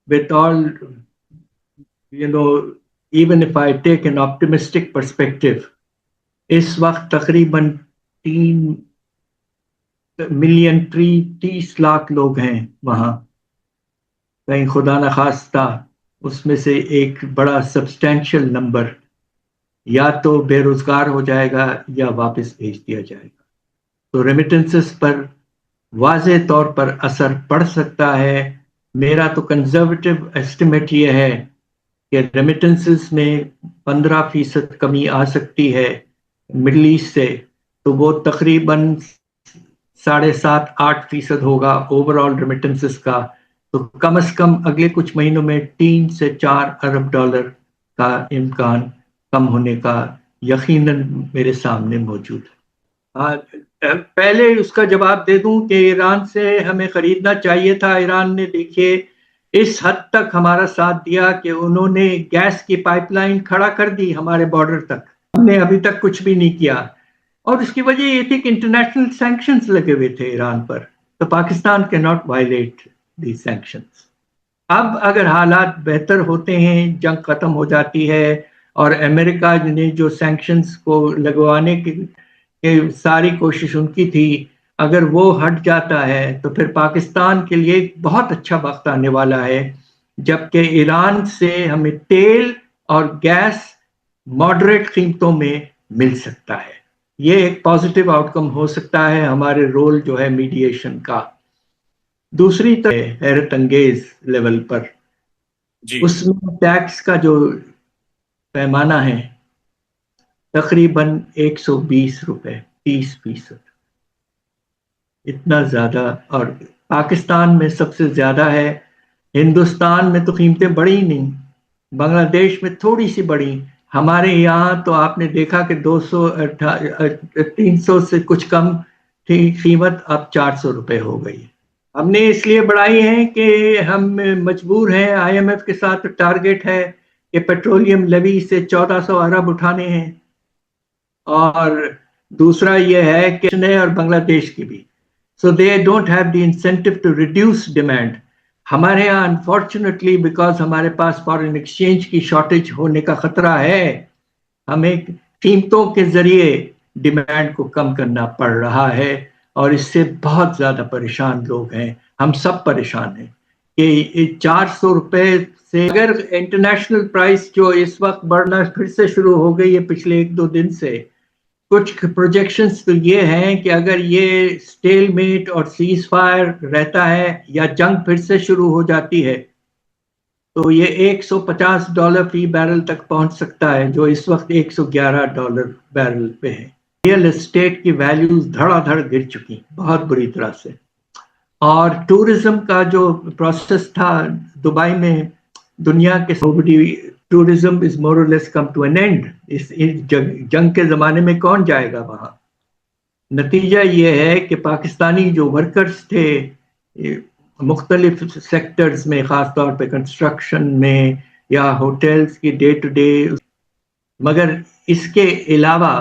with all, even if I take an optimistic perspective, इस वक्त तकरीबन 3 मिलियन 30 लाख लोग हैं वहाँ। कहीं खुदा न खास्ता उसमें से एक बड़ा सब्सटैंशियल नंबर या तो बेरोजगार हो जाएगा या वापस भेज दिया जाएगा। तो रेमिटेंसेस पर वाज़े तौर पर असर पड़ सकता है। मेरा तो कंजर्वेटिव एस्टिमेट ये है कि रेमिटेंसेस में 15% कमी आ सकती है मिडल ईस्ट से, तो वो तकरीबन 7.5-8% होगा ओवरऑल रेमिटेंसेस का। तो कम से कम अगले कुछ महीनों में 3 से 4 अरब डॉलर का इम्कान कम होने का यकीनन मेरे सामने मौजूद है। पहले उसका जवाब दे दूं कि ईरान से हमें खरीदना चाहिए था। ईरान ने देखिए इस हद तक हमारा साथ दिया कि उन्होंने गैस की पाइपलाइन खड़ा कर दी हमारे बॉर्डर तक, हमने अभी तक कुछ भी नहीं किया। और उसकी वजह ये थी कि इंटरनेशनल सैंक्शंस लगे हुए थे ईरान पर, तो Pakistan can not violate the sanctions. अब अगर हालात बेहतर होते हैं, जंग खत्म हो जाती है और अमेरिका ने जो सैंक्शंस को लगवाने की सारी कोशिश उनकी थी, अगर वो हट जाता है तो फिर पाकिस्तान के लिए बहुत अच्छा वक्त आने वाला है, जबकि ईरान से हमें तेल और गैस मॉडरेट कीमतों में मिल सकता है। ये एक पॉजिटिव आउटकम हो सकता है हमारे रोल जो है मीडिएशन का। दूसरी तरफ हैरत अंगेज लेवल पर जी उसमें टैक्स का जो पैमाना है तकरीबन 120 रुपए 30%, इतना ज्यादा। और पाकिस्तान में सबसे ज्यादा है, हिंदुस्तान में तो कीमतें बढ़ी नहीं, बांग्लादेश में थोड़ी सी बढ़ी, हमारे यहाँ तो आपने देखा कि 300 से कुछ कम थी कीमत, अब 400 रुपए हो गई। हमने इसलिए बढ़ाई है कि हम मजबूर हैं, IMF के साथ टारगेट है कि पेट्रोलियम लेवी से 1400 अरब उठाने हैं। और दूसरा यह है कि और बांग्लादेश की भी, so they don't have the incentive to reduce demand। हमारे यहाँ अनफॉर्चुनेटली बिकॉज हमारे पास फॉरेन एक्सचेंज की शॉर्टेज होने का खतरा है, हमें कीमतों के जरिए डिमांड को कम करना पड़ रहा है, और इससे बहुत ज्यादा परेशान लोग हैं। हम सब परेशान हैं कि 400 रुपए से, अगर इंटरनेशनल प्राइस जो इस वक्त बढ़ना फिर से शुरू हो गई है पिछले 1-2 दिन से, कुछ प्रोजेक्शंस तो ये हैं कि अगर ये स्टेलमेट और सीज फायर रहता है या जंग फिर से शुरू हो जाती है तो ये $150 फी बैरल तक पहुंच सकता है, जो इस वक्त $111 बैरल पे है। रियल एस्टेट की वैल्यूज धड़ाधड़ गिर चुकी बहुत बुरी तरह से। और टूरिज्म का जो प्रोसेस था दुबई में, दुनिया के tourism is more or less come to an end। इस जंग के ज़माने में कौन जाएगा वहाँ? नतीजा ये है कि पाकिस्तानी जो वर्कर्स थे मुख्तलिफ सेक्टर्स में, ख़ास तौर पे कंस्ट्रक्शन में या होटल्स की डे टू डे, मगर इसके अलावा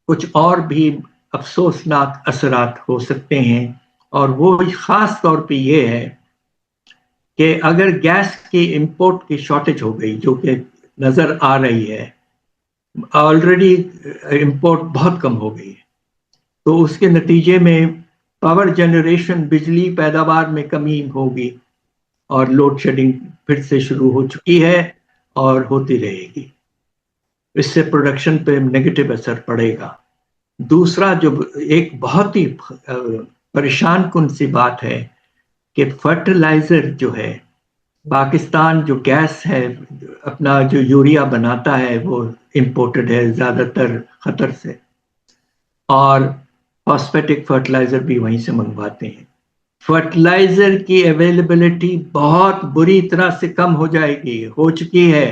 कुछ और भी अफसोसनाक असरात हो सकते हैं। और वो ख़ास तौर पे ये है कि अगर गैस की इंपोर्ट की शॉर्टेज हो गई, जो कि नज़र आ रही है, ऑलरेडी इंपोर्ट बहुत कम हो गई है, तो उसके नतीजे में पावर जनरेशन, बिजली पैदावार में कमी होगी और लोड शेडिंग फिर से शुरू हो चुकी है और होती रहेगी। इससे प्रोडक्शन पे नेगेटिव असर पड़ेगा। दूसरा जो एक बहुत ही परेशान कुन सी बात है कि फर्टिलाइजर जो है, पाकिस्तान जो गैस है अपना जो यूरिया बनाता है वो इंपोर्टेड है ज़्यादातर खतर से, और फॉस्फेटिक फर्टिलाइजर भी वहीं से मंगवाते हैं। फर्टिलाइजर की अवेलेबिलिटी बहुत बुरी तरह से कम हो जाएगी, हो चुकी है।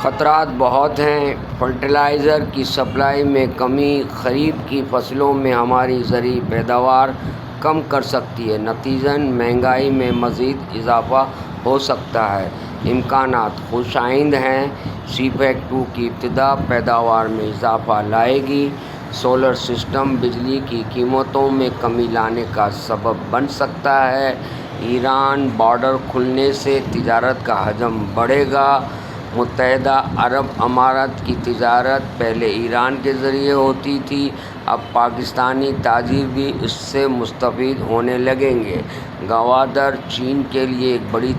खतरात बहुत हैं। फर्टिलाइज़र की सप्लाई में कमी खरीफ की फसलों में हमारी ज़रूरी पैदावार कम कर सकती है। नतीजतन महंगाई में मज़ीद इजाफ़ा हो सकता है। इम्कानात खुशाइंद हैं। सीपैक 2 की इब्तिदा पैदावार में इजाफ़ा लाएगी। सोलर सिस्टम बिजली की कीमतों में कमी लाने का सबब बन सकता है। ایران بارڈر کھلنے سے تجارت کا حجم بڑھے گا۔ متحدہ عرب امارات کی تجارت پہلے ایران کے ذریعے ہوتی تھی، اب پاکستانی تاجر بھی اس سے مستفید ہونے لگیں گے۔ گوادر چین کے لیے ایک بڑی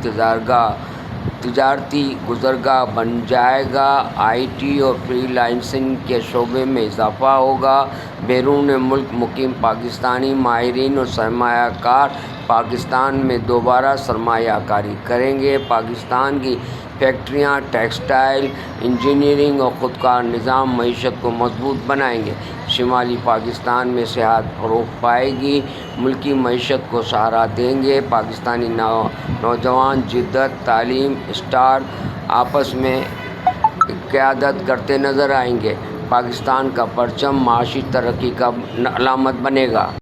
تجارتی گزرگاہ بن جائے گا۔ آئی ٹی اور فری لانسنگ کے شعبے میں اضافہ ہوگا۔ بیرون ملک مقیم پاکستانی ماہرین اور سرمایہ کار پاکستان میں دوبارہ سرمایہ کاری کریں گے۔ پاکستان کی فیکٹریاں ٹیکسٹائل، انجینئرنگ اور خودکار نظام معیشت کو مضبوط بنائیں گے۔ شمالی پاکستان میں سیاحت فروغ پائے گی، ملکی معیشت کو سہارا دیں گے۔ پاکستانی نوجوان جدت، تعلیم، اسٹارٹ اپس میں قیادت کرتے نظر آئیں گے۔ پاکستان کا پرچم معاشی ترقی کا علامت بنے گا۔